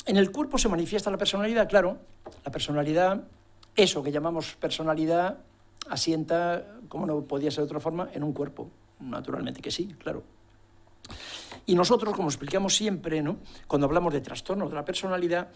En el cuerpo se manifiesta la personalidad, claro. La personalidad, eso que llamamos personalidad, asienta, como no podía ser de otra forma, en un cuerpo. Naturalmente que sí, claro. Y nosotros, como explicamos siempre, ¿no?, cuando hablamos de trastornos de la personalidad,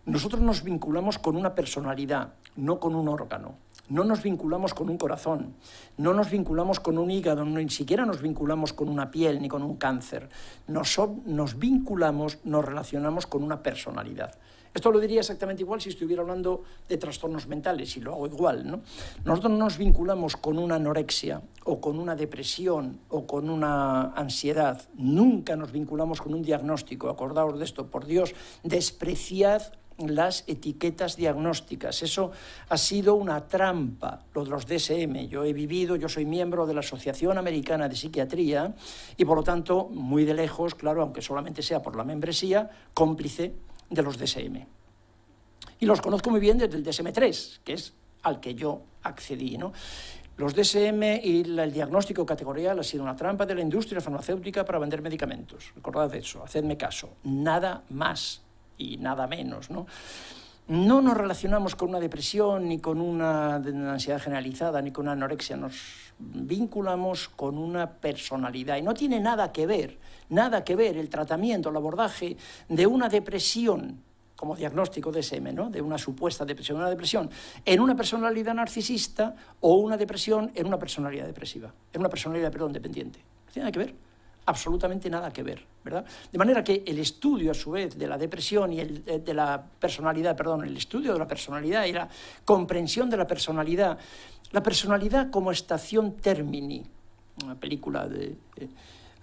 nosotros nos vinculamos con una personalidad, no con un órgano. No nos vinculamos con un corazón, no nos vinculamos con un hígado, ni siquiera nos vinculamos con una piel ni con un cáncer. Nos vinculamos, nos relacionamos con una personalidad. Esto lo diría exactamente igual si estuviera hablando de trastornos mentales, y lo hago igual, ¿no? Nosotros no nos vinculamos con una anorexia, o con una depresión, o con una ansiedad. Nunca nos vinculamos con un diagnóstico. Acordaos de esto, por Dios, despreciad las etiquetas diagnósticas. Eso ha sido una trampa, lo de los DSM. Yo soy miembro de la Asociación Americana de Psiquiatría y, por lo tanto, muy de lejos, claro, aunque solamente sea por la membresía, cómplice de los DSM. Y los conozco muy bien desde el DSM-3, que es al que yo accedí, ¿no? Los DSM y el diagnóstico categorial ha sido una trampa de la industria farmacéutica para vender medicamentos. Recordad eso, hacedme caso. Nada más y nada menos, ¿no? No nos relacionamos con una depresión, ni con una ansiedad generalizada, ni con una anorexia. Nos vinculamos con una personalidad. Y no tiene nada que ver el tratamiento, el abordaje de una depresión, como diagnóstico DSM, ¿no?, de una supuesta depresión, una depresión en una personalidad narcisista, o una depresión en una personalidad depresiva, en una personalidad, dependiente. No tiene nada que ver. Absolutamente nada que ver, ¿verdad? De manera que el estudio, a su vez, de la depresión y de la personalidad, el estudio de la personalidad y la comprensión de la personalidad como estación termini, una película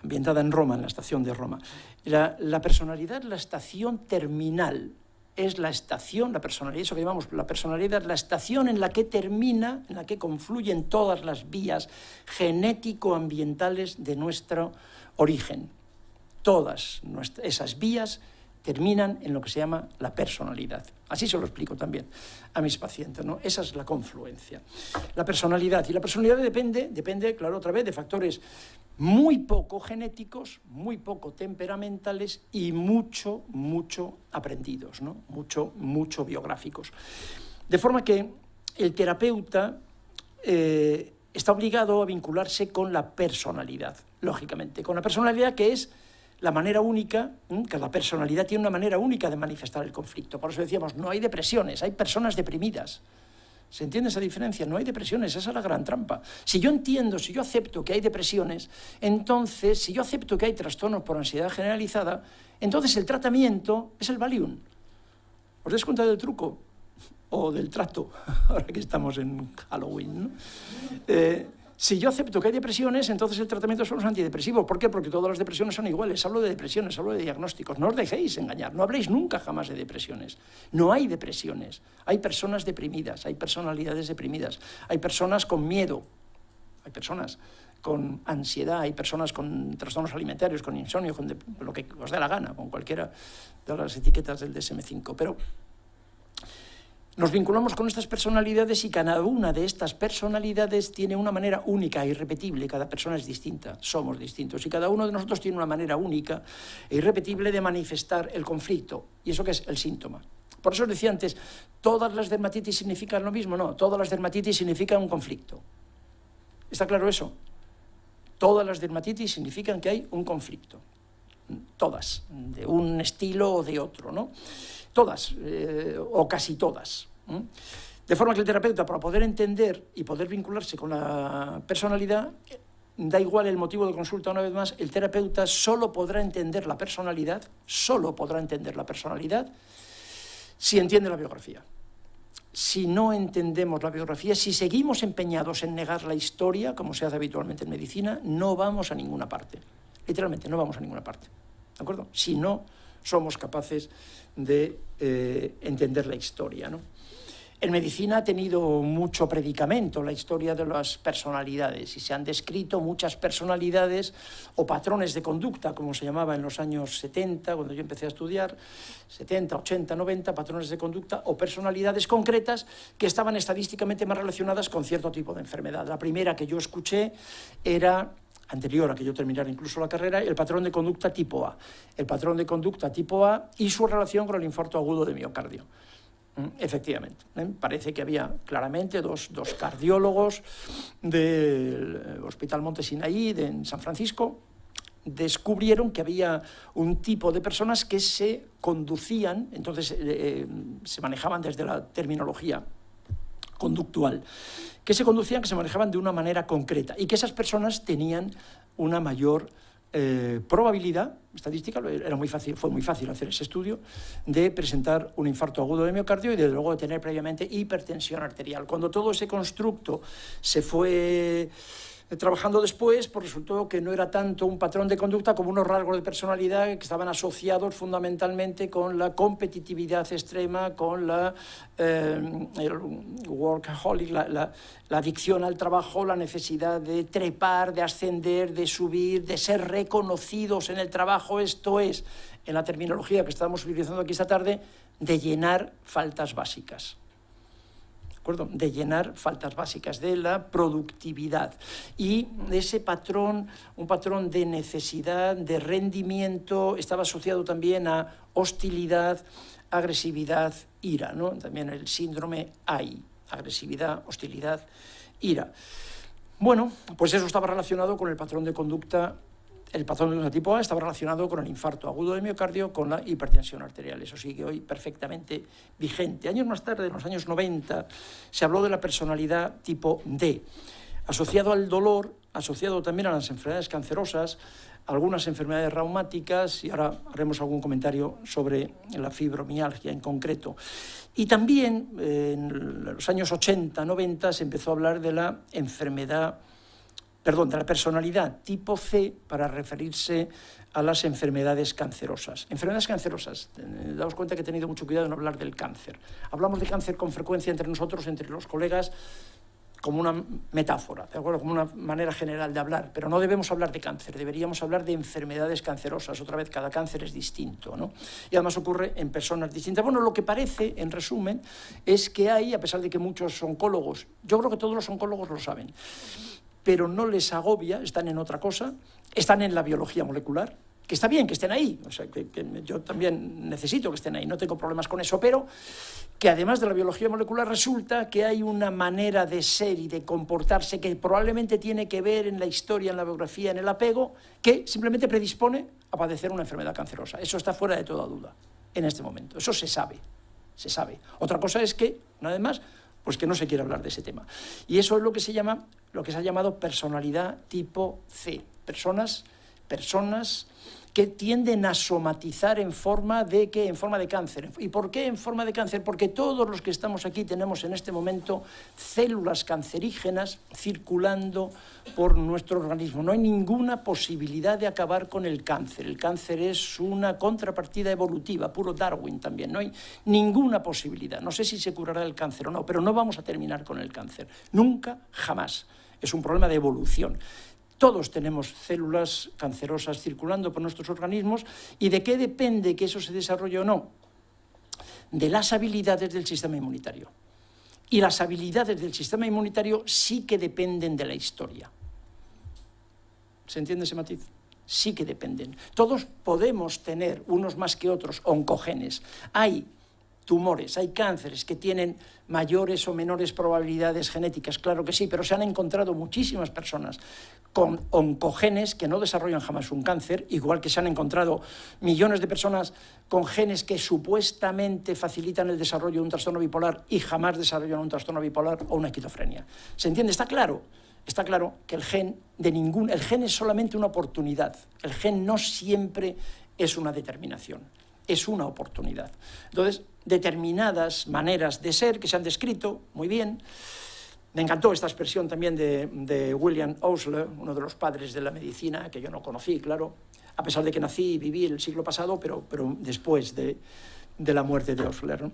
ambientada en Roma, en la estación de Roma. La personalidad, la estación terminal, es la estación, la personalidad, eso que llamamos la personalidad, la estación en la que termina, en la que confluyen todas las vías genético-ambientales de nuestro origen. Todas esas vías terminan en lo que se llama la personalidad. Así se lo explico también a mis pacientes, ¿no? Esa es la confluencia. La personalidad. Y la personalidad depende, claro, otra vez, de factores muy poco genéticos, muy poco temperamentales y mucho aprendidos, ¿no? Mucho biográficos. De forma que el terapeuta está obligado a vincularse con la personalidad, lógicamente, con la personalidad, que es la manera única, que la personalidad tiene una manera única de manifestar el conflicto. Por eso decíamos, no hay depresiones, hay personas deprimidas. ¿Se entiende esa diferencia? No hay depresiones, esa es la gran trampa. Si yo acepto que hay depresiones, entonces, si yo acepto que hay trastornos por ansiedad generalizada, entonces el tratamiento es el Valium. ¿Os dais cuenta del truco? O del trato, ahora que estamos en Halloween, ¿no? Si yo acepto que hay depresiones, entonces el tratamiento son los antidepresivos. ¿Por qué? Porque todas las depresiones son iguales. Hablo de depresiones, hablo de diagnósticos. No os dejéis engañar, no habléis nunca jamás de depresiones. No hay depresiones. Hay personas deprimidas, hay personalidades deprimidas, hay personas con miedo, hay personas con ansiedad, hay personas con trastornos alimentarios, con insomnio, con lo que os dé la gana, con cualquiera de las etiquetas del DSM-5. Pero nos vinculamos con estas personalidades y cada una de estas personalidades tiene una manera única e irrepetible. Cada persona es distinta, somos distintos, y cada uno de nosotros tiene una manera única e irrepetible de manifestar el conflicto. ¿Y eso qué es? El síntoma. Por eso os decía antes, ¿todas las dermatitis significan lo mismo? No, todas las dermatitis significan un conflicto. ¿Está claro eso? Todas las dermatitis significan que hay un conflicto. Todas, de un estilo o de otro, ¿no? Todas, o casi todas. De forma que el terapeuta, para poder entender y poder vincularse con la personalidad, da igual el motivo de consulta, una vez más, el terapeuta solo podrá entender la personalidad, si entiende la biografía. Si no entendemos la biografía, si seguimos empeñados en negar la historia, como se hace habitualmente en medicina, no vamos a ninguna parte. Literalmente, no vamos a ninguna parte. ¿De acuerdo? Si no somos capaces de entender la historia, ¿no? En medicina ha tenido mucho predicamento la historia de las personalidades y se han descrito muchas personalidades o patrones de conducta, como se llamaba en los años 70, cuando yo empecé a estudiar, 70, 80, 90, patrones de conducta o personalidades concretas que estaban estadísticamente más relacionadas con cierto tipo de enfermedad. La primera que yo escuché era anterior a que yo terminara incluso la carrera, el patrón de conducta tipo A. El patrón de conducta tipo A y su relación con el infarto agudo de miocardio. Efectivamente, parece que había claramente dos cardiólogos del Hospital Monte Sinaí en San Francisco, descubrieron que había un tipo de personas que se conducían, entonces se manejaban desde la terminología conductual, que se manejaban de una manera concreta y que esas personas tenían una mayor probabilidad estadística, fue muy fácil hacer ese estudio, de presentar un infarto agudo de miocardio y desde luego de tener previamente hipertensión arterial. Cuando todo ese constructo se fue trabajando después, pues resultó que no era tanto un patrón de conducta como unos rasgos de personalidad que estaban asociados fundamentalmente con la competitividad extrema, con el workaholic, la adicción al trabajo, la necesidad de trepar, de ascender, de subir, de ser reconocidos en el trabajo. Esto es, en la terminología que estamos utilizando aquí esta tarde, de llenar faltas básicas. De llenar faltas básicas de la productividad. Y ese patrón, un patrón de necesidad, de rendimiento, estaba asociado también a hostilidad, agresividad, ira, ¿no? También el síndrome AI, agresividad, hostilidad, ira. Bueno, pues eso estaba relacionado con el patrón de conducta. El patrón de conducta tipo A estaba relacionado con el infarto agudo de miocardio, con la hipertensión arterial. Eso sigue hoy perfectamente vigente. Años más tarde, en los años 90, se habló de la personalidad tipo D, asociado al dolor, asociado también a las enfermedades cancerosas, algunas enfermedades reumáticas, y ahora haremos algún comentario sobre la fibromialgia en concreto. Y también en los años 80, 90, se empezó a hablar de la de la personalidad tipo C para referirse a las enfermedades cancerosas. Enfermedades cancerosas, daos cuenta que he tenido mucho cuidado en hablar del cáncer. Hablamos de cáncer con frecuencia entre nosotros, entre los colegas, como una metáfora, ¿de acuerdo? Como una manera general de hablar, pero no debemos hablar de cáncer, deberíamos hablar de enfermedades cancerosas. Otra vez, cada cáncer es distinto, ¿no? Y además ocurre en personas distintas. Bueno, lo que parece, en resumen, es que hay, a pesar de que muchos oncólogos, yo creo que todos los oncólogos lo saben, pero no les agobia, están en otra cosa, están en la biología molecular, que está bien que estén ahí, o sea, que yo también necesito que estén ahí, no tengo problemas con eso, pero que además de la biología molecular resulta que hay una manera de ser y de comportarse que probablemente tiene que ver en la historia, en la biografía, en el apego, que simplemente predispone a padecer una enfermedad cancerosa. Eso está fuera de toda duda en este momento, eso se sabe. Otra cosa es que, una vez más, pues que no se quiere hablar de ese tema. Y eso es lo que se ha llamado personalidad tipo C. Personas que tienden a somatizar en forma de ¿qué? En forma de cáncer. ¿Y por qué en forma de cáncer? Porque todos los que estamos aquí tenemos en este momento células cancerígenas circulando por nuestro organismo. No hay ninguna posibilidad de acabar con el cáncer. El cáncer es una contrapartida evolutiva, puro Darwin también. No hay ninguna posibilidad. No sé si se curará el cáncer o no, pero no vamos a terminar con el cáncer. Nunca, jamás. Es un problema de evolución. Todos tenemos células cancerosas circulando por nuestros organismos. ¿Y de qué depende que eso se desarrolle o no? De las habilidades del sistema inmunitario. Y las habilidades del sistema inmunitario sí que dependen de la historia. ¿Se entiende ese matiz? Sí que dependen. Todos podemos tener, unos más que otros, oncogenes. Hay tumores, hay cánceres que tienen mayores o menores probabilidades genéticas, claro que sí, pero se han encontrado muchísimas personas con oncogenes que no desarrollan jamás un cáncer, igual que se han encontrado millones de personas con genes que supuestamente facilitan el desarrollo de un trastorno bipolar y jamás desarrollan un trastorno bipolar o una esquizofrenia. ¿Se entiende? Está claro. Está claro que el gen es solamente una oportunidad. El gen no siempre es una determinación, es una oportunidad. Entonces, determinadas maneras de ser que se han descrito muy bien. Me encantó esta expresión también de William Osler, uno de los padres de la medicina, que yo no conocí, claro, a pesar de que nací y viví el siglo pasado, pero después de la muerte de Osler, ¿no?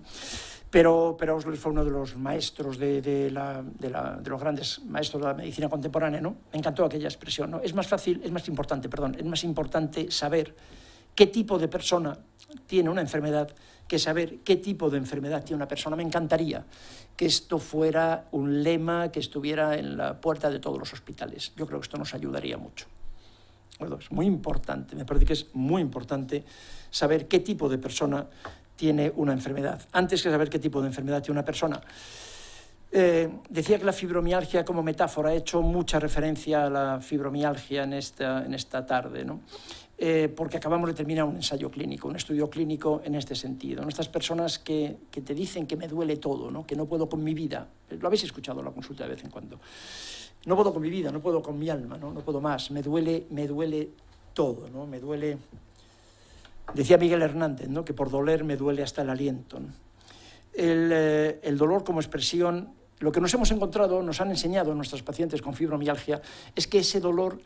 Pero Osler fue uno de los maestros, de los grandes maestros de la medicina contemporánea, ¿no? Me encantó aquella expresión, ¿no? Es más importante saber qué tipo de persona tiene una enfermedad que saber qué tipo de enfermedad tiene una persona. Me encantaría que esto fuera un lema que estuviera en la puerta de todos los hospitales. Yo creo que esto nos ayudaría mucho. Bueno, es muy importante, me parece que es muy importante saber qué tipo de persona tiene una enfermedad. Antes que saber qué tipo de enfermedad tiene una persona, decía que la fibromialgia como metáfora, he hecho mucha referencia a la fibromialgia en esta tarde, ¿no? Porque acabamos de terminar un ensayo clínico, un estudio clínico en este sentido. ¿No? Estas personas que te dicen que me duele todo, ¿no? Que no puedo con mi vida, lo habéis escuchado en la consulta de vez en cuando, no puedo con mi vida, no puedo con mi alma, no puedo más, me duele todo, ¿no? Me duele, decía Miguel Hernández, ¿no? Que por doler me duele hasta el aliento, ¿no? El dolor como expresión, lo que nos hemos encontrado, nos han enseñado nuestros pacientes con fibromialgia, es que ese dolor,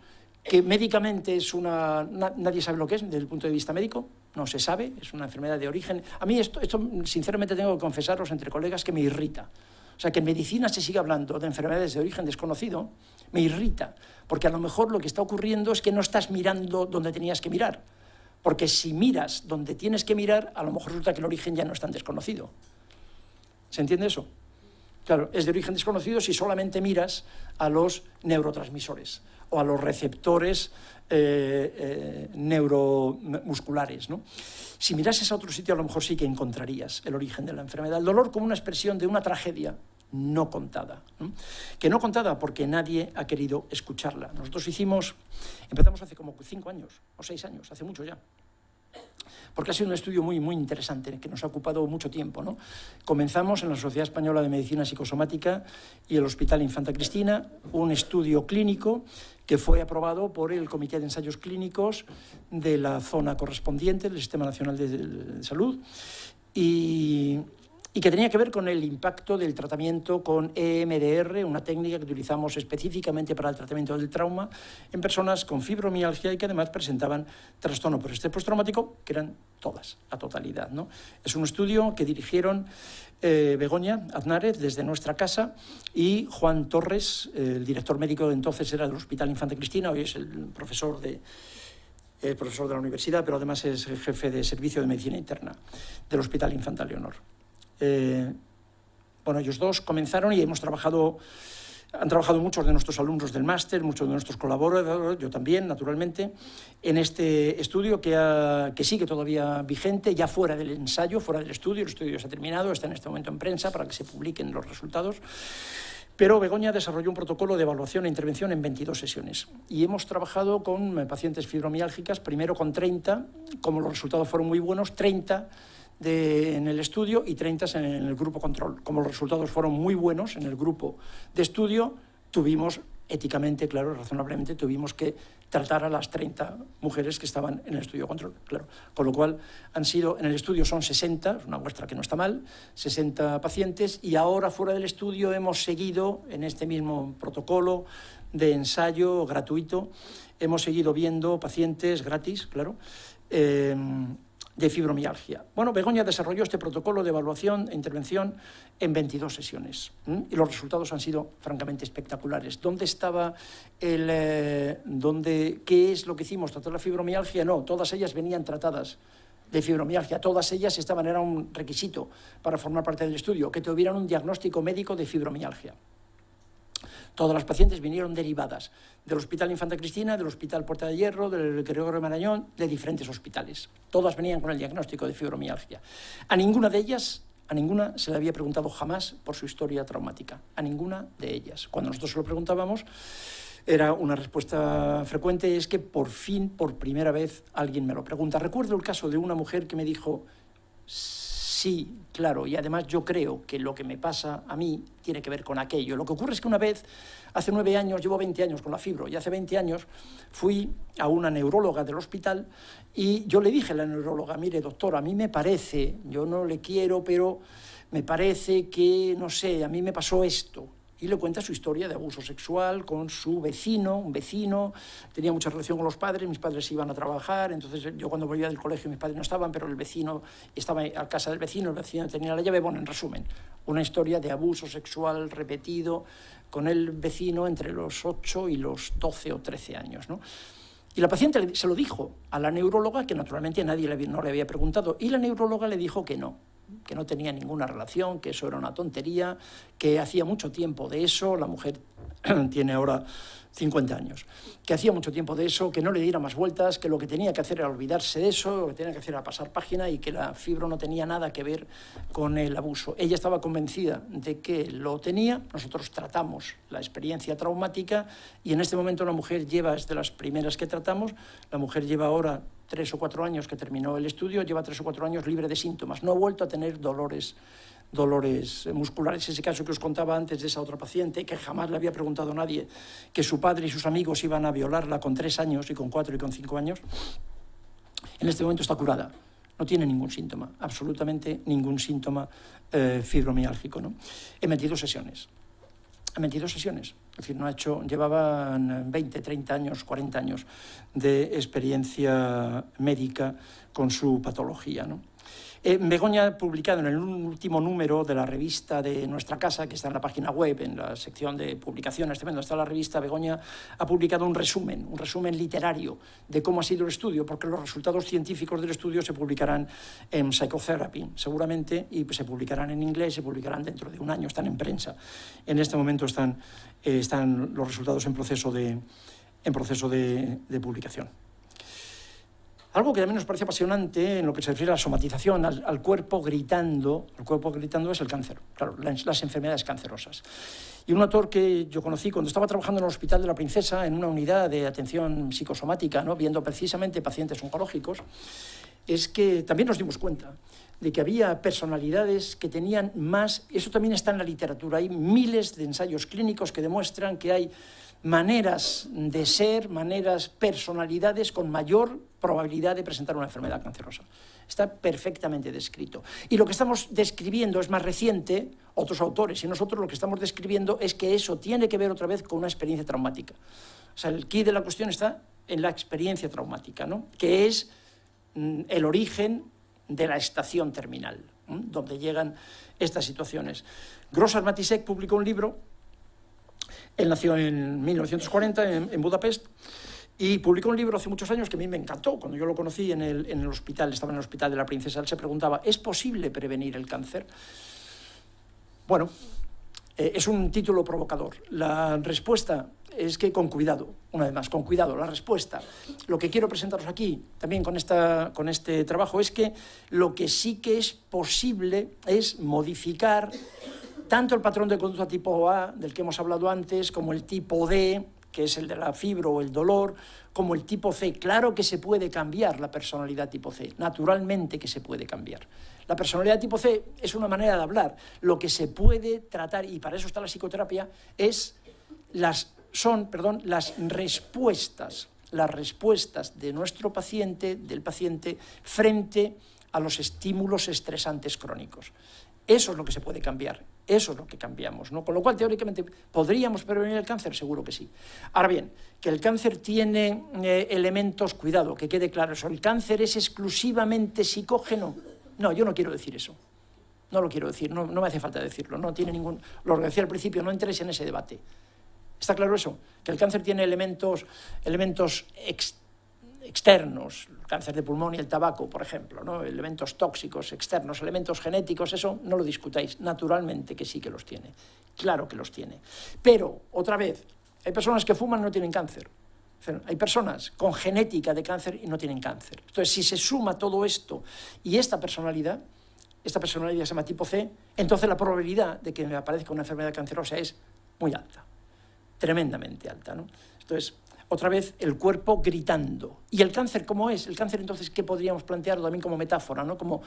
que médicamente es nadie sabe lo que es desde el punto de vista médico, no se sabe, es una enfermedad de origen. A mí esto sinceramente tengo que confesaros entre colegas que me irrita. O sea, que en medicina se siga hablando de enfermedades de origen desconocido, me irrita, porque a lo mejor lo que está ocurriendo es que no estás mirando donde tenías que mirar, porque si miras donde tienes que mirar, a lo mejor resulta que el origen ya no es tan desconocido. ¿Se entiende eso? Claro, es de origen desconocido si solamente miras a los neurotransmisores o a los receptores neuromusculares, ¿no? Si mirases a otro sitio, a lo mejor sí que encontrarías el origen de la enfermedad. El dolor como una expresión de una tragedia no contada, ¿no? Que no contada porque nadie ha querido escucharla. Nosotros empezamos hace como 5 años o 6 años, hace mucho ya. Porque ha sido un estudio muy, muy interesante, que nos ha ocupado mucho tiempo, ¿no? Comenzamos en la Sociedad Española de Medicina Psicosomática y el Hospital Infanta Cristina, un estudio clínico que fue aprobado por el Comité de Ensayos Clínicos de la zona correspondiente del Sistema Nacional de Salud y que tenía que ver con el impacto del tratamiento con EMDR, una técnica que utilizamos específicamente para el tratamiento del trauma en personas con fibromialgia y que además presentaban trastorno por estrés postraumático, que eran todas, la totalidad, ¿no? Es un estudio que dirigieron Begoña Aznárez desde nuestra casa y Juan Torres, el director médico de entonces era del Hospital Infanta Cristina, hoy es el profesor de la universidad, pero además es el jefe de servicio de medicina interna del Hospital Infanta Leonor. Bueno, ellos dos comenzaron y han trabajado muchos de nuestros alumnos del máster, muchos de nuestros colaboradores, yo también, naturalmente, en este estudio que sigue todavía vigente, ya fuera del ensayo, fuera del estudio. El estudio se ha terminado, está en este momento en prensa para que se publiquen los resultados. Pero Begoña desarrolló un protocolo de evaluación e intervención en 22 sesiones. Y hemos trabajado con pacientes fibromiálgicas, primero con 30, como los resultados fueron muy buenos, 30 en el estudio y 30 en el grupo control. Como los resultados fueron muy buenos en el grupo de estudio, tuvimos, éticamente, claro, razonablemente, tuvimos que tratar a las 30 mujeres que estaban en el estudio control, claro. Con lo cual, en el estudio son 60, es una muestra que no está mal, 60 pacientes, y ahora fuera del estudio hemos seguido, en este mismo protocolo de ensayo gratuito, hemos seguido viendo pacientes gratis, claro, de fibromialgia. Bueno, Begoña desarrolló este protocolo de evaluación e intervención en 22 sesiones y los resultados han sido francamente espectaculares. ¿Dónde estaba qué es lo que hicimos? ¿Tratar la fibromialgia? No, todas ellas venían tratadas de fibromialgia, todas ellas era un requisito para formar parte del estudio, que tuvieran un diagnóstico médico de fibromialgia. Todas las pacientes vinieron derivadas del Hospital Infanta Cristina, del Hospital Puerta de Hierro, del Gregorio Marañón, de diferentes hospitales. Todas venían con el diagnóstico de fibromialgia. A ninguna se le había preguntado jamás por su historia traumática. A ninguna de ellas. Cuando nosotros se lo preguntábamos, era una respuesta frecuente, es que por fin, por primera vez, alguien me lo pregunta. Recuerdo el caso de una mujer que me dijo: sí, claro, y además yo creo que lo que me pasa a mí tiene que ver con aquello. Lo que ocurre es que una vez, hace 9 años, llevo 20 años con la fibro, y hace 20 años fui a una neuróloga del hospital y yo le dije a la neuróloga: mire, doctor, a mí me parece, yo no le quiero, pero me parece que, no sé, a mí me pasó esto. Y le cuenta su historia de abuso sexual con su vecino, un vecino, tenía mucha relación con los padres, mis padres iban a trabajar, entonces yo cuando volvía del colegio mis padres no estaban, pero el vecino estaba a casa del vecino, el vecino tenía la llave. Bueno, en resumen, una historia de abuso sexual repetido con el vecino entre los 8 y los 12 o 13 años, ¿no? Y la paciente se lo dijo a la neuróloga, que naturalmente nadie no le había preguntado, y la neuróloga le dijo que no tenía ninguna relación, que eso era una tontería, que hacía mucho tiempo de eso. La mujer tiene ahora 50 años, que hacía mucho tiempo de eso, que no le diera más vueltas, que lo que tenía que hacer era olvidarse de eso, lo que tenía que hacer era pasar página y que la fibro no tenía nada que ver con el abuso. Ella estaba convencida de que lo tenía, nosotros tratamos la experiencia traumática y en este momento la mujer lleva, es de las primeras que tratamos, la mujer lleva ahora 3 o 4 años que terminó el estudio, lleva 3 o 4 años libre de síntomas, no ha vuelto a tener dolores musculares. Ese caso que os contaba antes de esa otra paciente, que jamás le había preguntado a nadie que su padre y sus amigos iban a violarla con 3 años y con 4 y con 5 años, en este momento está curada. No tiene ningún síntoma, absolutamente ningún síntoma fibromiálgico, ¿no? En 22 sesiones. En 22 sesiones. Es decir, no ha hecho, llevaban 20, 30 años, 40 años de experiencia médica con su patología, ¿no? Begoña ha publicado en el último número de la revista de nuestra casa, que está en la página web, en la sección de publicaciones, donde está la revista, Begoña ha publicado un resumen literario de cómo ha sido el estudio, porque los resultados científicos del estudio se publicarán en Psychotherapy, seguramente, y se publicarán en inglés, se publicarán dentro de un año, están en prensa. En este momento están los resultados en proceso de publicación. Algo que también nos parece apasionante en lo que se refiere a la somatización, al cuerpo gritando. El cuerpo gritando es el cáncer, claro, las enfermedades cancerosas. Y un autor que yo conocí cuando estaba trabajando en el Hospital de la Princesa, en una unidad de atención psicosomática, ¿no?, viendo precisamente pacientes oncológicos, es que también nos dimos cuenta de que había personalidades que tenían más, eso también está en la literatura, hay miles de ensayos clínicos que demuestran que hay maneras de ser, personalidades con mayor probabilidad de presentar una enfermedad cancerosa. Está perfectamente descrito. Y lo que estamos describiendo es más reciente, otros autores y nosotros lo que estamos describiendo es que eso tiene que ver otra vez con una experiencia traumática. O sea, el quid de la cuestión está en la experiencia traumática, ¿no?, que es el origen de la estación terminal, donde llegan estas situaciones. Grossar Matisek publicó un libro. Él nació en 1940 en Budapest y publicó un libro hace muchos años que a mí me encantó. Cuando yo lo conocí en el hospital, estaba en el Hospital de la Princesa, él se preguntaba, ¿es posible prevenir el cáncer? Bueno, es un título provocador. La respuesta es que con cuidado, una vez más, con cuidado. La respuesta, lo que quiero presentaros aquí, también con este trabajo, es que lo que sí que es posible es modificar tanto el patrón de conducta tipo A, del que hemos hablado antes, como el tipo D, que es el de la fibro o el dolor, como el tipo C. Claro que se puede cambiar la personalidad tipo C, naturalmente que se puede cambiar. La personalidad tipo C es una manera de hablar. Lo que se puede tratar, y para eso está la psicoterapia, son las respuestas de nuestro paciente, del paciente, frente a los estímulos estresantes crónicos. Eso es lo que se puede cambiar, eso es lo que cambiamos, ¿no? Con lo cual, teóricamente, ¿podríamos prevenir el cáncer? Seguro que sí. Ahora bien, que el cáncer tiene elementos, cuidado, que quede claro eso, ¿el cáncer es exclusivamente psicógeno? No, yo no quiero decir eso. No lo quiero decir, no me hace falta decirlo, no tiene ningún... Lo que decía al principio, no entres en ese debate. ¿Está claro eso? Que el cáncer tiene elementos externos, el cáncer de pulmón y el tabaco, por ejemplo, ¿no?, elementos tóxicos externos, elementos genéticos, eso no lo discutáis, naturalmente que sí que los tiene, claro que los tiene. Pero, otra vez, hay personas que fuman y no tienen cáncer, hay personas con genética de cáncer y no tienen cáncer. Entonces, si se suma todo esto y esta personalidad se llama tipo C, entonces la probabilidad de que me aparezca una enfermedad cancerosa es muy alta, tremendamente alta, ¿no? Entonces, otra vez, el cuerpo gritando. ¿Y el cáncer cómo es? El cáncer, entonces, ¿qué podríamos plantearlo también como metáfora, ¿no? Como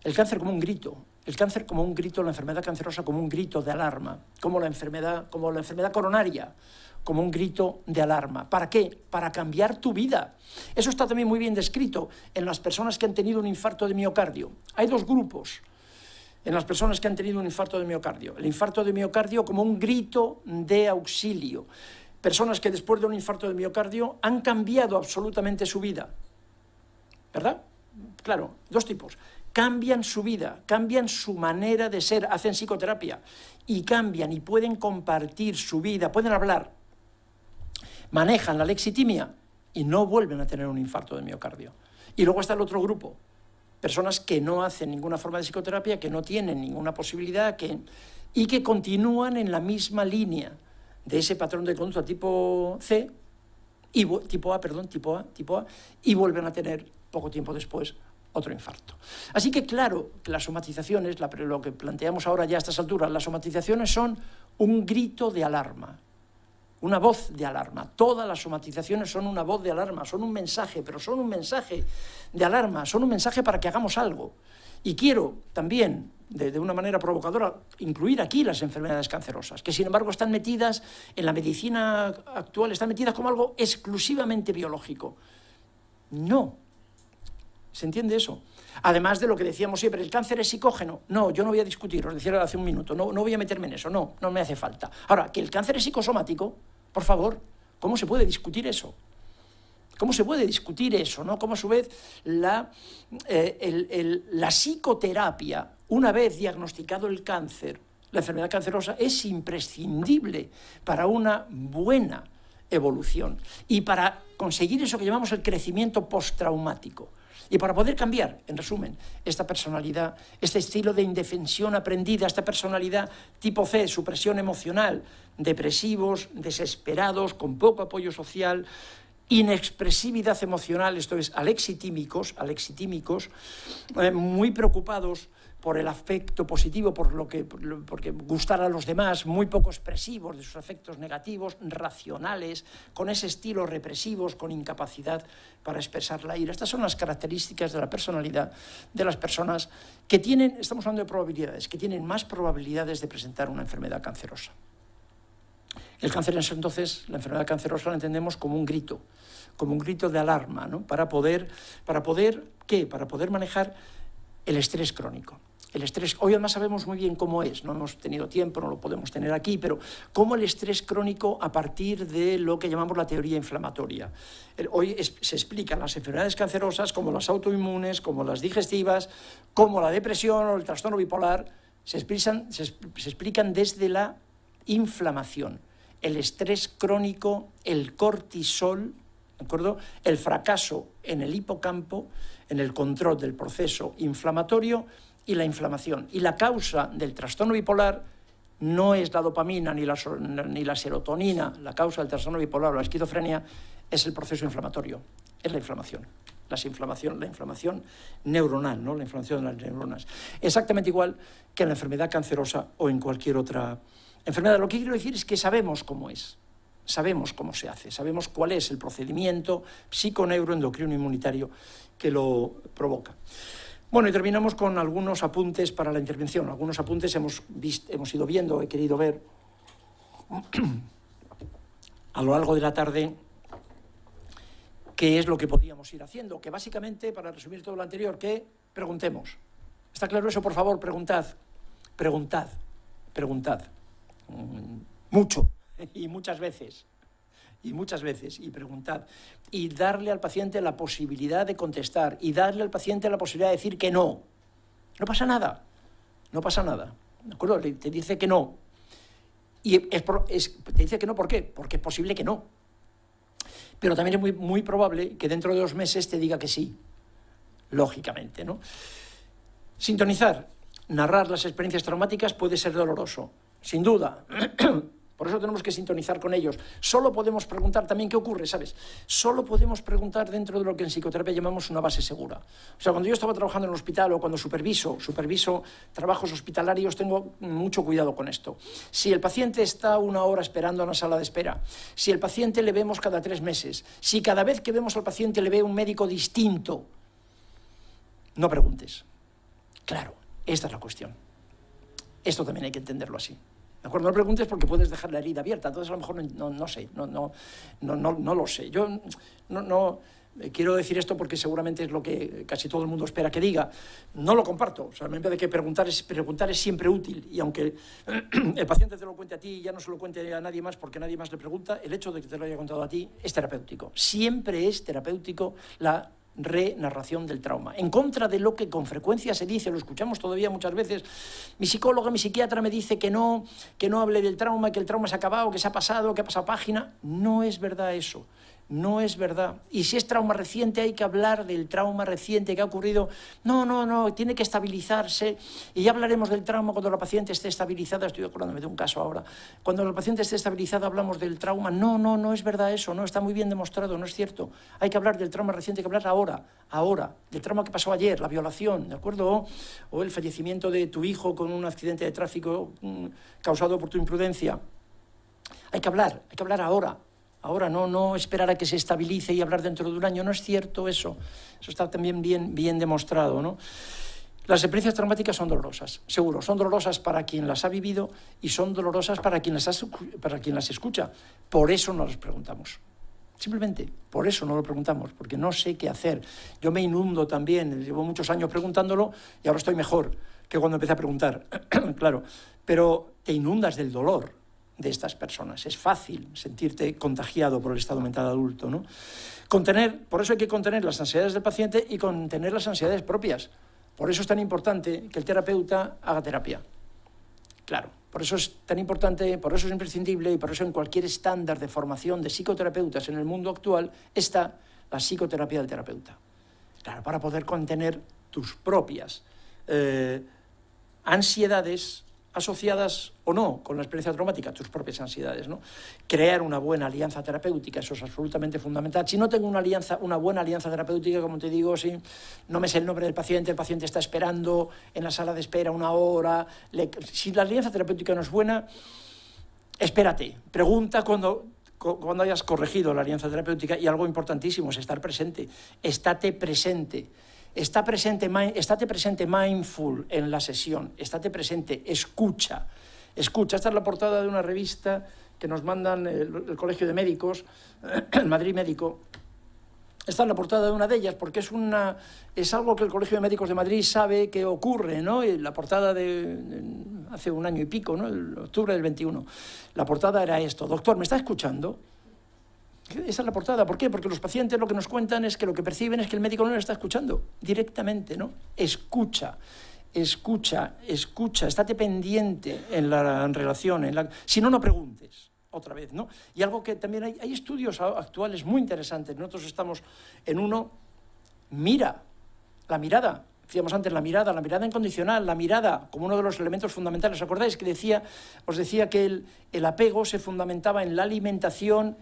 el cáncer como un grito. El cáncer como un grito, la enfermedad cancerosa como un grito de alarma. Como la enfermedad coronaria, como un grito de alarma. ¿Para qué? Para cambiar tu vida. Eso está también muy bien descrito en las personas que han tenido un infarto de miocardio. Hay dos grupos en las personas que han tenido un infarto de miocardio. El infarto de miocardio como un grito de auxilio. Personas que después de un infarto de miocardio han cambiado absolutamente su vida, ¿verdad? Claro, dos tipos. Cambian su vida, cambian su manera de ser, hacen psicoterapia y cambian y pueden compartir su vida, pueden hablar, manejan la lexitimia y no vuelven a tener un infarto de miocardio. Y luego está el otro grupo, personas que no hacen ninguna forma de psicoterapia, que no tienen ninguna posibilidad y que continúan en la misma línea de ese patrón de conducta tipo C, tipo A, y vuelven a tener poco tiempo después otro infarto. Así que claro, que las somatizaciones, lo que planteamos ahora ya a estas alturas, las somatizaciones son un grito de alarma, una voz de alarma. Todas las somatizaciones son una voz de alarma, son un mensaje, pero son un mensaje de alarma, son un mensaje para que hagamos algo. Y quiero también, de una manera provocadora, incluir aquí las enfermedades cancerosas, que sin embargo están metidas en la medicina actual, están metidas como algo exclusivamente biológico. No. ¿Se entiende eso? Además de lo que decíamos siempre, ¿el cáncer es psicógeno? No, yo no voy a discutir, os decía hace un minuto, no voy a meterme en eso, no me hace falta. Ahora, que el cáncer es psicosomático, por favor, ¿cómo se puede discutir eso? ¿Cómo se puede discutir eso, ¿no? Cómo a su vez la psicoterapia, una vez diagnosticado el cáncer, la enfermedad cancerosa, es imprescindible para una buena evolución y para conseguir eso que llamamos el crecimiento postraumático. Y para poder cambiar, en resumen, esta personalidad, este estilo de indefensión aprendida, esta personalidad tipo C, supresión emocional, depresivos, desesperados, con poco apoyo social, inexpresividad emocional, esto es, alexitímicos, muy preocupados por el afecto positivo, porque gustar a los demás, muy poco expresivos de sus afectos negativos, racionales, con ese estilo represivos, con incapacidad para expresar la ira. Estas son las características de la personalidad de las personas que tienen, estamos hablando de probabilidades, que tienen más probabilidades de presentar una enfermedad cancerosa. El cáncer, entonces, la enfermedad cancerosa la entendemos como un grito de alarma, ¿no? Para poder manejar el estrés crónico. El estrés, hoy además sabemos muy bien cómo es, no hemos tenido tiempo, no lo podemos tener aquí, pero cómo el estrés crónico a partir de lo que llamamos la teoría inflamatoria. Hoy se explican las enfermedades cancerosas como las autoinmunes, como las digestivas, como la depresión o el trastorno bipolar, se explican desde la inflamación. El estrés crónico, el cortisol, ¿de acuerdo? El fracaso en el hipocampo, en el control del proceso inflamatorio y la inflamación. Y la causa del trastorno bipolar no es la dopamina ni la serotonina. La causa del trastorno bipolar o la esquizofrenia es el proceso inflamatorio, es la inflamación. La inflamación neuronal, ¿no? La inflamación de las neuronas. Exactamente igual que en la enfermedad cancerosa o en cualquier otra enfermedad. Lo que quiero decir es que sabemos cómo es, sabemos cómo se hace, sabemos cuál es el procedimiento psiconeuroendocrino inmunitario que lo provoca. Bueno, y terminamos con algunos apuntes para la intervención. Algunos apuntes hemos ido viendo, he querido ver a lo largo de la tarde qué es lo que podíamos ir haciendo. Que básicamente, para resumir todo lo anterior, que preguntemos. ¿Está claro eso? Por favor, preguntad. Mucho y muchas veces, y preguntad, y darle al paciente la posibilidad de contestar, y darle al paciente la posibilidad de decir que no. No pasa nada, ¿de acuerdo? Te dice que no, y te dice que no, ¿por qué? Porque es posible que no, pero también es muy probable que dentro de 2 meses te diga que sí, lógicamente, ¿no? Sintonizar, narrar las experiencias traumáticas puede ser doloroso, sin duda. Por eso tenemos que sintonizar con ellos. Solo podemos preguntar también qué ocurre, ¿sabes? Solo podemos preguntar dentro de lo que en psicoterapia llamamos una base segura. O sea, cuando yo estaba trabajando en un hospital o cuando superviso trabajos hospitalarios, tengo mucho cuidado con esto. Si el paciente está 1 hora esperando en la sala de espera, si el paciente le vemos cada 3 meses, si cada vez que vemos al paciente le ve un médico distinto, no preguntes. Claro, esta es la cuestión. Esto también hay que entenderlo así. ¿De acuerdo? No preguntes porque puedes dejar la herida abierta. Entonces, a lo mejor no sé, no lo sé. Yo no quiero decir esto porque seguramente es lo que casi todo el mundo espera que diga. No lo comparto. O sea, en vez de que preguntar es siempre útil. Y aunque el paciente te lo cuente a ti y ya no se lo cuente a nadie más porque nadie más le pregunta, el hecho de que te lo haya contado a ti es terapéutico. Siempre es terapéutico la renarración del trauma, en contra de lo que con frecuencia se dice, lo escuchamos todavía muchas veces. Mi psicóloga, mi psiquiatra me dice que no hable del trauma, que el trauma se ha acabado, que se ha pasado, que ha pasado página. No es verdad eso. No es verdad. Y si es trauma reciente, hay que hablar del trauma reciente que ha ocurrido. No, tiene que estabilizarse. Y ya hablaremos del trauma cuando la paciente esté estabilizada. Estoy acordándome de un caso ahora. Cuando la paciente esté estabilizada hablamos del trauma. No es verdad eso. No está muy bien demostrado, no es cierto. Hay que hablar del trauma reciente, hay que hablar ahora. Del trauma que pasó ayer, la violación, ¿de acuerdo? O el fallecimiento de tu hijo con un accidente de tráfico causado por tu imprudencia. Hay que hablar ahora. Ahora, no esperar a que se estabilice y hablar dentro de un año. No es cierto eso. Eso está también bien demostrado, ¿no? Las experiencias traumáticas son dolorosas, seguro. Son dolorosas para quien las ha vivido y son dolorosas para quien las escucha. Por eso no las preguntamos. Simplemente, por eso no lo preguntamos, porque no sé qué hacer. Yo me inundo también, llevo muchos años preguntándolo y ahora estoy mejor que cuando empecé a preguntar, claro. Pero te inundas del dolor de estas personas. Es fácil sentirte contagiado por el estado mental adulto, ¿no? Por eso hay que contener las ansiedades del paciente y contener las ansiedades propias. Por eso es tan importante que el terapeuta haga terapia. Claro, por eso es tan importante, por eso es imprescindible y por eso en cualquier estándar de formación de psicoterapeutas en el mundo actual está la psicoterapia del terapeuta. Claro, para poder contener tus propias ansiedades asociadas o no con la experiencia traumática, tus propias ansiedades, ¿no? Crear una buena alianza terapéutica, eso es absolutamente fundamental. Si no tengo una buena alianza terapéutica, como te digo, si no me sé el nombre del paciente, el paciente está esperando en la sala de espera 1 hora, si la alianza terapéutica no es buena, espérate, pregunta cuando hayas corregido la alianza terapéutica. Y algo importantísimo es estar presente, estate presente. Estate presente mindful en la sesión, estate presente, escucha. Esta es la portada de una revista que nos mandan el Colegio de Médicos, el Madrid Médico. Esta es la portada de una de ellas porque es algo que el Colegio de Médicos de Madrid sabe que ocurre, ¿no? Y la portada de hace 1 año y pico, ¿no? El octubre del 21. La portada era esto: doctor, ¿me está escuchando? Esa es la portada. ¿Por qué? Porque los pacientes lo que nos cuentan es que lo que perciben es que el médico no les está escuchando directamente, ¿no? Escucha, estate pendiente en la relación. Si no preguntes otra vez, ¿no? Y algo que también hay estudios actuales muy interesantes. Nosotros estamos en uno. Mira, la mirada. Decíamos antes, la mirada incondicional, la mirada como uno de los elementos fundamentales. ¿Os acordáis que os decía que el apego se fundamentaba en la alimentación,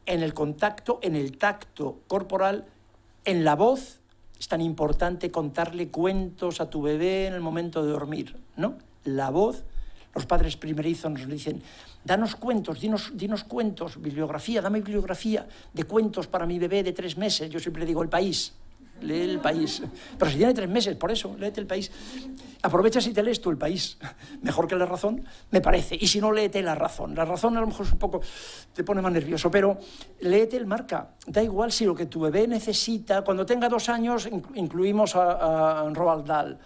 en el contacto, en el tacto corporal, en la voz? Es tan importante contarle cuentos a tu bebé en el momento de dormir, ¿no? La voz. Los padres primerizos nos dicen: danos cuentos, dinos cuentos, bibliografía, dame bibliografía de cuentos para mi bebé de 3 meses. Yo siempre digo El País. Lee El País. Pero si tiene 3 meses, por eso, léete El País. Aprovecha si te lees tú El País. Mejor que La Razón, me parece. Y si no, léete La Razón. La Razón a lo mejor es un poco, te pone más nervioso, pero léete El Marca. Da igual si lo que tu bebé necesita. Cuando tenga 2 años, incluimos a Roald Dahl.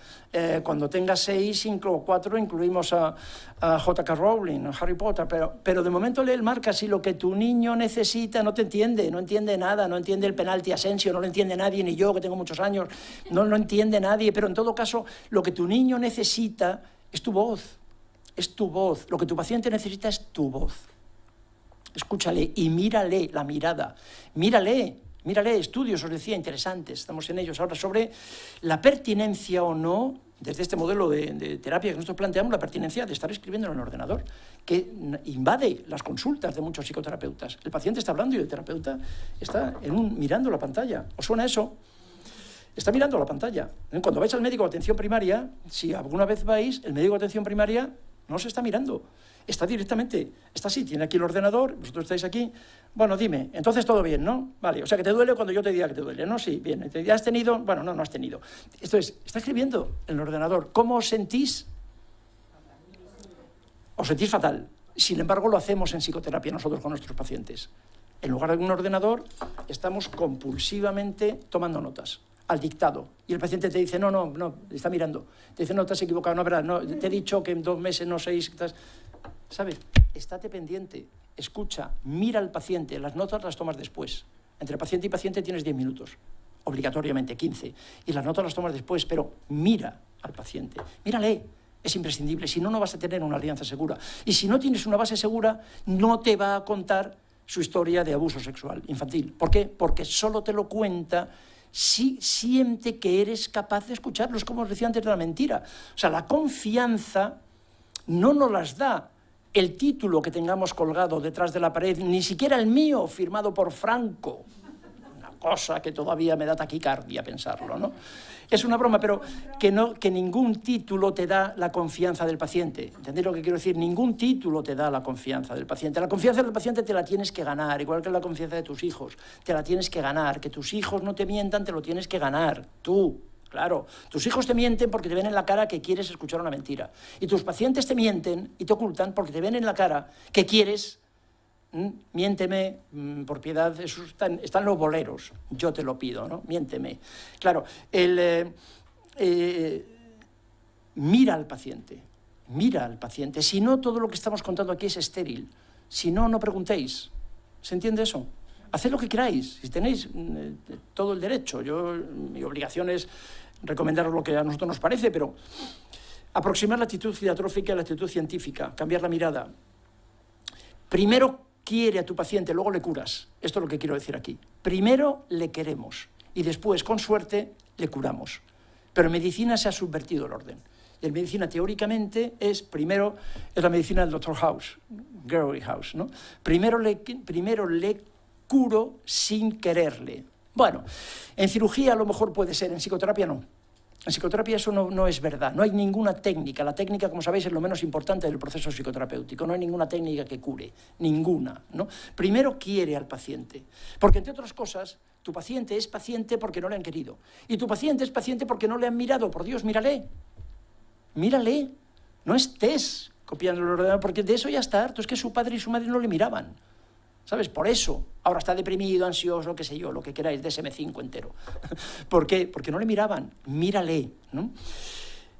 Cuando tenga 6 o 4, incluimos a J.K. Rowling, a Harry Potter. Pero de momento lee El Marca. Si lo que tu niño necesita no entiende nada, no entiende el penalti Asensio, no lo entiende nadie, ni yo, que tengo muchos años, no lo entiende nadie. Pero en todo caso, lo que tu niño necesita es tu voz. Es tu voz. Lo que tu paciente necesita es tu voz. Escúchale y mírale la mirada. Mírale estudios, os decía, interesantes, estamos en ellos ahora, sobre la pertinencia o no, desde este modelo de terapia que nosotros planteamos, la pertinencia de estar escribiendo en el ordenador, que invade las consultas de muchos psicoterapeutas. El paciente está hablando y el terapeuta está mirando la pantalla. ¿Os suena eso? Está mirando la pantalla. Cuando vais al médico de atención primaria, si alguna vez vais, el médico de atención primaria no se está mirando. Está directamente, está así, tiene aquí el ordenador, vosotros estáis aquí. Bueno, dime, entonces todo bien, ¿no? Vale, o sea que te duele cuando yo te diga que te duele, ¿no? Sí, bien. ¿Ya has tenido? Bueno, no has tenido. Esto es, está escribiendo en el ordenador. ¿Cómo os sentís? Os sentís fatal. Sin embargo, lo hacemos en psicoterapia nosotros con nuestros pacientes. En lugar de un ordenador, estamos compulsivamente tomando notas, al dictado. Y el paciente te dice, no, está mirando. Te dice, no, te has equivocado, no, verdad, no, te he dicho que en 2 meses, no 6, ¿sabes? Estate pendiente, escucha, mira al paciente, las notas las tomas después. Entre paciente y paciente tienes 10 minutos, obligatoriamente 15, y las notas las tomas después, pero mira al paciente, mírale, es imprescindible, si no, no vas a tener una alianza segura. Y si no tienes una base segura, no te va a contar su historia de abuso sexual infantil. ¿Por qué? Porque solo te lo cuenta si siente que eres capaz de escucharlo. Es como os decía antes de la mentira. O sea, la confianza no nos las da el título que tengamos colgado detrás de la pared, ni siquiera el mío, firmado por Franco. Una cosa que todavía me da taquicardia pensarlo, ¿no? Es una broma, pero que ningún título te da la confianza del paciente. ¿Entendéis lo que quiero decir? Ningún título te da la confianza del paciente. La confianza del paciente te la tienes que ganar, igual que la confianza de tus hijos. Te la tienes que ganar. Que tus hijos no te mientan, te lo tienes que ganar. Tú. Claro, tus hijos te mienten porque te ven en la cara que quieres escuchar una mentira. Y tus pacientes te mienten y te ocultan porque te ven en la cara que quieres, miénteme, por piedad, eso están los boleros, yo te lo pido, ¿no? Miénteme. Claro, mira al paciente, si no todo lo que estamos contando aquí es estéril, si no, no preguntéis, ¿se entiende eso? Haced lo que queráis, si tenéis todo el derecho. Mi obligación es recomendaros lo que a nosotros nos parece, pero aproximar la actitud diatrófica a la actitud científica, cambiar la mirada. Primero quiere a tu paciente, luego le curas. Esto es lo que quiero decir aquí. Primero le queremos y después, con suerte, le curamos. Pero en medicina se ha subvertido el orden. Y en medicina, teóricamente, es la medicina del Dr. House, Gregory House, ¿no? Primero le curo sin quererle. Bueno, en cirugía a lo mejor puede ser, en psicoterapia no. En psicoterapia eso no es verdad, no hay ninguna técnica. La técnica, como sabéis, es lo menos importante del proceso psicoterapéutico. No hay ninguna técnica que cure, ninguna, ¿no? Primero quiere al paciente, porque entre otras cosas, tu paciente es paciente porque no le han querido. Y tu paciente es paciente porque no le han mirado. Por Dios, mírale. Mírale. No estés copiando el ordenador, porque de eso ya está harto. Es que su padre y su madre no le miraban. ¿Sabes? Por eso. Ahora está deprimido, ansioso, qué sé yo, lo que queráis, DSM-5 entero. ¿Por qué? Porque no le miraban. Mírale, ¿no?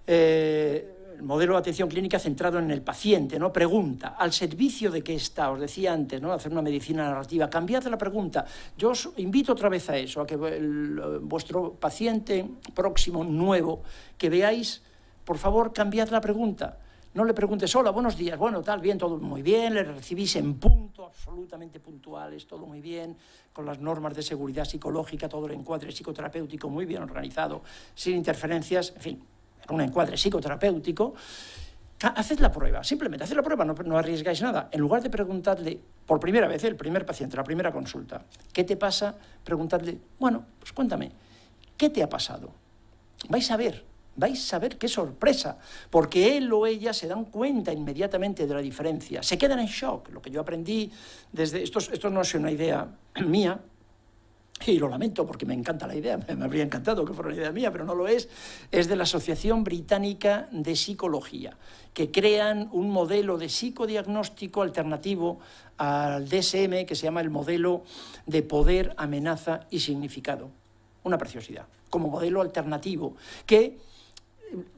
El modelo de atención clínica centrado en el paciente, ¿no? Pregunta, ¿al servicio de qué está? Os decía antes, ¿no? Hacer una medicina narrativa. Cambiad la pregunta. Yo os invito otra vez a eso, a que vuestro paciente próximo, nuevo, que veáis, por favor, cambiad la pregunta. No le preguntes, hola, buenos días, bueno, tal, bien, todo muy bien, le recibís en punto, absolutamente puntuales, todo muy bien, con las normas de seguridad psicológica, todo el encuadre psicoterapéutico muy bien organizado, sin interferencias, en fin, en un encuadre psicoterapéutico. Haced la prueba, simplemente haced la prueba, no arriesgáis nada. En lugar de preguntarle, por primera vez, el primer paciente, la primera consulta, ¿qué te pasa? Preguntadle, bueno, pues cuéntame, ¿qué te ha pasado? Vais a ver qué sorpresa, porque él o ella se dan cuenta inmediatamente de la diferencia, se quedan en shock. Lo que yo aprendí desde... Esto no es una idea mía, y lo lamento porque me encanta la idea, me habría encantado que fuera una idea mía, pero no lo es de la Asociación Británica de Psicología, que crean un modelo de psicodiagnóstico alternativo al DSM, que se llama el modelo de poder, amenaza y significado. Una preciosidad, como modelo alternativo, que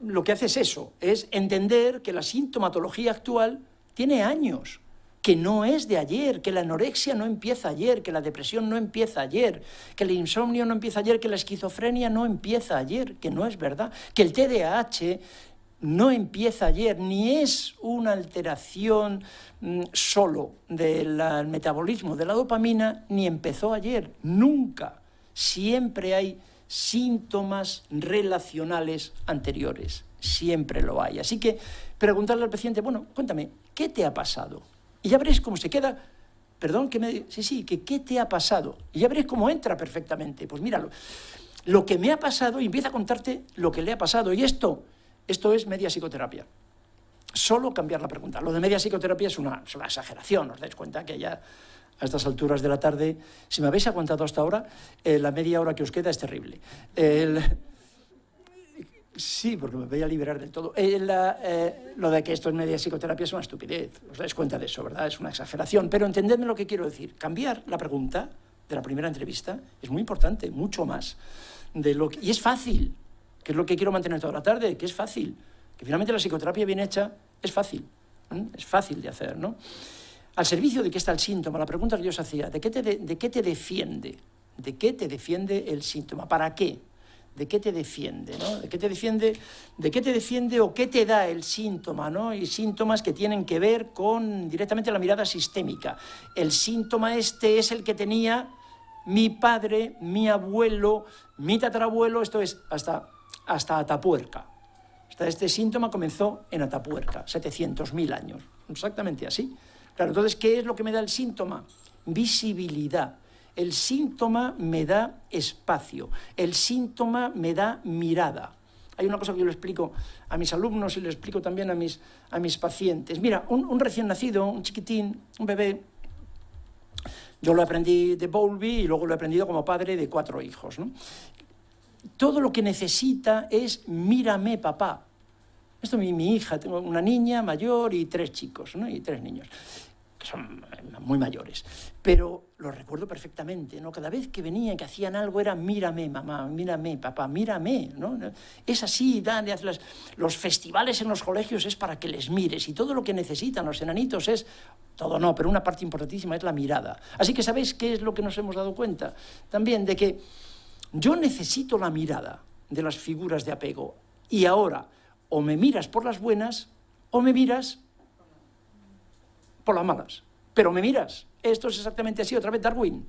lo que hace es eso, es entender que la sintomatología actual tiene años, que no es de ayer, que la anorexia no empieza ayer, que la depresión no empieza ayer, que el insomnio no empieza ayer, que la esquizofrenia no empieza ayer, que no es verdad, que el TDAH no empieza ayer, ni es una alteración solo del metabolismo de la dopamina, ni empezó ayer, nunca. Siempre hay síntomas relacionales anteriores, siempre lo hay. Así que preguntarle al paciente, bueno, cuéntame, ¿qué te ha pasado? Y ya veréis cómo se queda, perdón, ¿qué te ha pasado? Y ya veréis cómo entra perfectamente. Pues míralo, lo que me ha pasado, y empieza a contarte lo que le ha pasado. Y esto es media psicoterapia. Solo cambiar la pregunta. Lo de media psicoterapia es una exageración, os dais cuenta que ya a estas alturas de la tarde, si me habéis aguantado hasta ahora, la media hora que os queda es terrible. Sí, porque me voy a liberar del todo. Lo de que esto es media psicoterapia es una estupidez, os dais cuenta de eso, ¿verdad? Es una exageración, pero entendedme lo que quiero decir. Cambiar la pregunta de la primera entrevista es muy importante, mucho más. Y es fácil, que es lo que quiero mantener toda la tarde, que es fácil. Que finalmente la psicoterapia bien hecha es fácil de hacer, ¿no? Al servicio de qué está el síntoma, la pregunta que yo os hacía, ¿de qué te defiende? ¿De qué te defiende el síntoma? ¿Para qué? ¿De qué te defiende, ¿no? ¿De qué te defiende o qué te da el síntoma, ¿no? Y síntomas que tienen que ver con directamente la mirada sistémica. El síntoma este es el que tenía mi padre, mi abuelo, mi tatarabuelo, esto es hasta Atapuerca. Este síntoma comenzó en Atapuerca, 700.000 años, exactamente así. Claro, entonces, ¿qué es lo que me da el síntoma? Visibilidad. El síntoma me da espacio, el síntoma me da mirada. Hay una cosa que yo le explico a mis alumnos y le explico también a mis pacientes. Mira, un recién nacido, un chiquitín, un bebé, yo lo aprendí de Bowlby y luego lo he aprendido como padre de 4 hijos, ¿no? Todo lo que necesita es mírame, papá. Esto mi hija, tengo una niña mayor y 3 chicos, ¿no? Y 3 niños, que son muy mayores, pero lo recuerdo perfectamente, ¿no? Cada vez que venían, que hacían algo, era mírame, mamá, mírame, papá, mírame, ¿no? Es así, los festivales en los colegios es para que les mires, y todo lo que necesitan los enanitos es, todo no, pero una parte importantísima es la mirada. Así que, ¿sabéis qué es lo que nos hemos dado cuenta? También de que yo necesito la mirada de las figuras de apego, y ahora, o me miras por las buenas, o me miras por las malas. Pero me miras, esto es exactamente así, otra vez Darwin,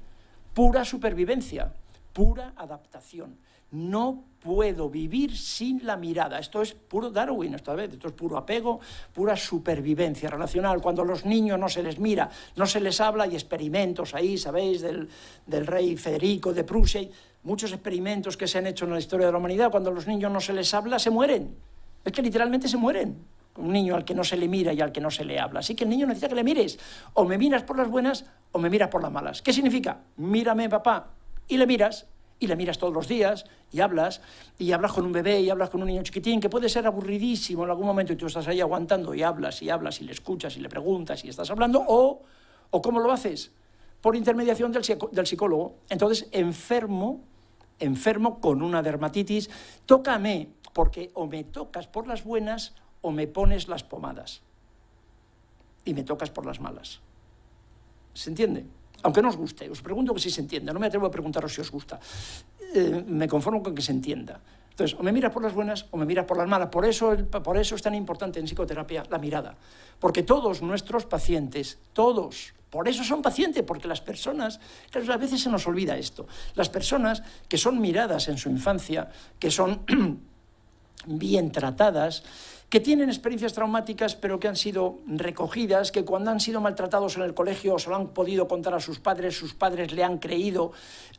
pura supervivencia, pura adaptación. No puedo vivir sin la mirada. Esto es puro Darwin, esto es puro apego, pura supervivencia relacional. Cuando a los niños no se les mira, no se les habla, hay experimentos ahí, ¿sabéis? Del rey Federico de Prusia, muchos experimentos que se han hecho en la historia de la humanidad. Cuando a los niños no se les habla, se mueren. Es que literalmente se mueren. Un niño al que no se le mira y al que no se le habla. Así que el niño necesita que le mires. O me miras por las buenas o me miras por las malas. ¿Qué significa? Mírame, papá. Y le miras todos los días, y hablas con un bebé, y hablas con un niño chiquitín, que puede ser aburridísimo en algún momento, y tú estás ahí aguantando, y hablas, y le escuchas, y le preguntas, y estás hablando, o ¿cómo lo haces? Por intermediación del psicólogo. Entonces, enfermo con una dermatitis, tócame, porque o me tocas por las buenas o me pones las pomadas y me tocas por las malas. ¿Se entiende? Aunque no os guste, os pregunto que si se entiende, no me atrevo a preguntaros si os gusta. Me conformo con que se entienda. Entonces, o me miras por las buenas o me miras por las malas. Por eso es tan importante en psicoterapia la mirada. Porque todos nuestros pacientes, todos, por eso son pacientes, porque las personas, claro, a veces se nos olvida esto, las personas que son miradas en su infancia, que son bien tratadas, que tienen experiencias traumáticas pero que han sido recogidas, que cuando han sido maltratados en el colegio se lo han podido contar a sus padres le han creído,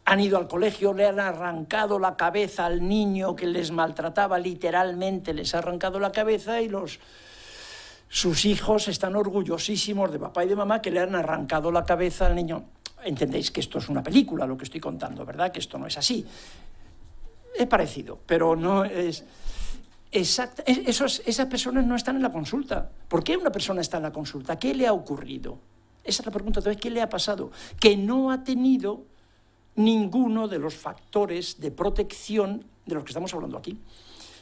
han ido al colegio, le han arrancado la cabeza al niño que les maltrataba, literalmente les ha arrancado la cabeza, y sus hijos están orgullosísimos de papá y de mamá que le han arrancado la cabeza al niño. Entendéis que esto es una película lo que estoy contando, ¿verdad? Que esto no es así. Es parecido, pero no es... Exacto. Esas personas no están en la consulta. ¿Por qué una persona está en la consulta? ¿Qué le ha ocurrido? Esa es la pregunta. Entonces, ¿qué le ha pasado? Que no ha tenido ninguno de los factores de protección de los que estamos hablando aquí.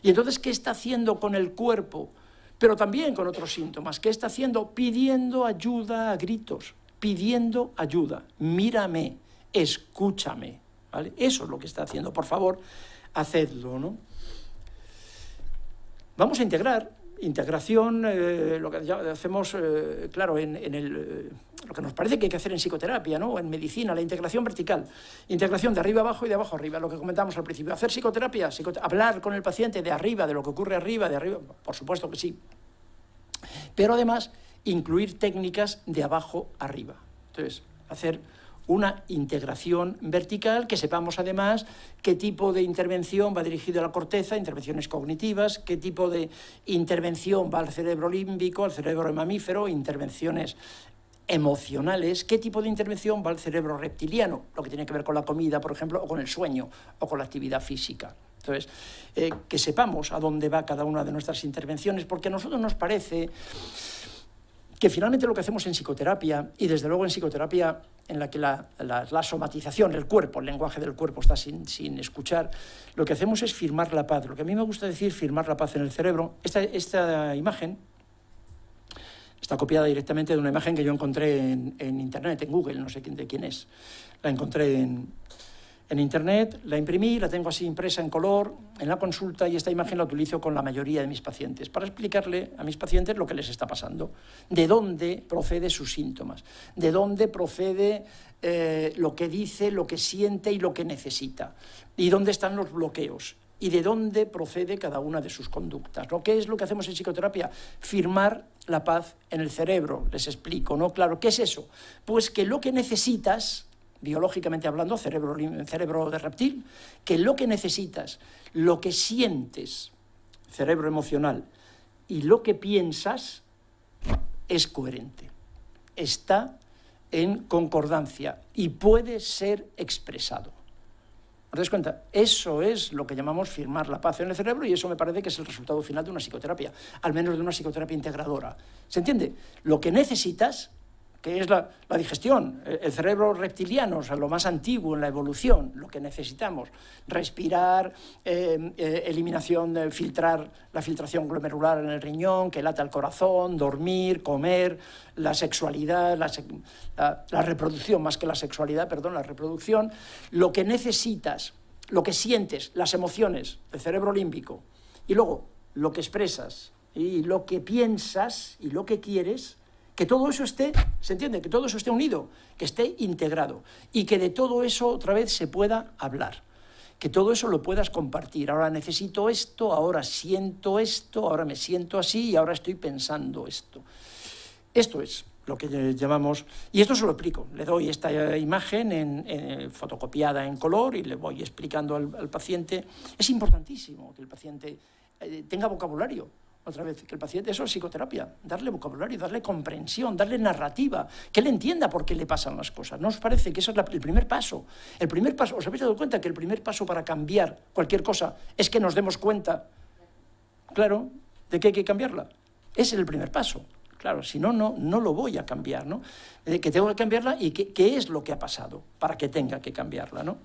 Y entonces, ¿qué está haciendo con el cuerpo? Pero también con otros síntomas. ¿Qué está haciendo? Pidiendo ayuda a gritos. Pidiendo ayuda. Mírame, escúchame. ¿Vale? Eso es lo que está haciendo. Por favor, hacedlo, ¿no? Vamos a integración, lo que hacemos, claro, lo que nos parece que hay que hacer en psicoterapia, ¿no? O en medicina, la integración vertical. Integración de arriba abajo y de abajo arriba, lo que comentamos al principio. Hacer psicoterapia, hablar con el paciente de arriba, de lo que ocurre arriba, de arriba, por supuesto que sí. Pero además, incluir técnicas de abajo arriba. Entonces, hacer una integración vertical, que sepamos además qué tipo de intervención va dirigida a la corteza, intervenciones cognitivas, qué tipo de intervención va al cerebro límbico, al cerebro mamífero, intervenciones emocionales, qué tipo de intervención va al cerebro reptiliano, lo que tiene que ver con la comida, por ejemplo, o con el sueño, o con la actividad física. Entonces, que sepamos a dónde va cada una de nuestras intervenciones, porque a nosotros nos parece que finalmente lo que hacemos en psicoterapia, y desde luego en psicoterapia en la que la somatización, el cuerpo, el lenguaje del cuerpo está sin escuchar, lo que hacemos es firmar la paz. Lo que a mí me gusta decir, firmar la paz en el cerebro. Esta imagen está copiada directamente de una imagen que yo encontré en Internet, en Google, no sé de quién es. La encontré en internet, la imprimí, la tengo así impresa en color, en la consulta, y esta imagen la utilizo con la mayoría de mis pacientes para explicarle a mis pacientes lo que les está pasando, de dónde procede sus síntomas, de dónde procede lo que dice, lo que siente y lo que necesita, y dónde están los bloqueos, y de dónde procede cada una de sus conductas. ¿Qué es lo que hacemos en psicoterapia? Firmar la paz en el cerebro, les explico, ¿no? Claro, ¿qué es eso? Pues que lo que necesitas, biológicamente hablando, cerebro de reptil, que lo que necesitas, lo que sientes, cerebro emocional, y lo que piensas es coherente, está en concordancia y puede ser expresado. ¿Os dais cuenta? Eso es lo que llamamos firmar la paz en el cerebro, y eso me parece que es el resultado final de una psicoterapia, al menos de una psicoterapia integradora. ¿Se entiende? Lo que necesitas, que es la digestión, el cerebro reptiliano, o sea, lo más antiguo en la evolución, lo que necesitamos, respirar, eliminación, filtrar, la filtración glomerular en el riñón, que lata el corazón, dormir, comer, la sexualidad, la reproducción, más que la sexualidad, perdón, la reproducción, lo que necesitas, lo que sientes, las emociones, el cerebro límbico, y luego lo que expresas, y lo que piensas, y lo que quieres, que todo eso esté, ¿se entiende? Que todo eso esté unido, que esté integrado, y que de todo eso otra vez se pueda hablar, que todo eso lo puedas compartir. Ahora necesito esto, ahora siento esto, ahora me siento así y ahora estoy pensando esto. Esto es lo que llamamos, y esto se lo explico, le doy esta imagen fotocopiada en color y le voy explicando al paciente. Es importantísimo que el paciente tenga vocabulario. Otra vez, que el paciente, eso es psicoterapia, darle vocabulario, darle comprensión, darle narrativa, que él entienda por qué le pasan las cosas. ¿No os parece que eso es el primer paso? El primer paso, ¿os habéis dado cuenta que el primer paso para cambiar cualquier cosa es que nos demos cuenta, claro, de que hay que cambiarla? Ese es el primer paso. Claro, si no, no lo voy a cambiar, ¿no? Que tengo que cambiarla y qué es lo que ha pasado para que tenga que cambiarla, ¿no?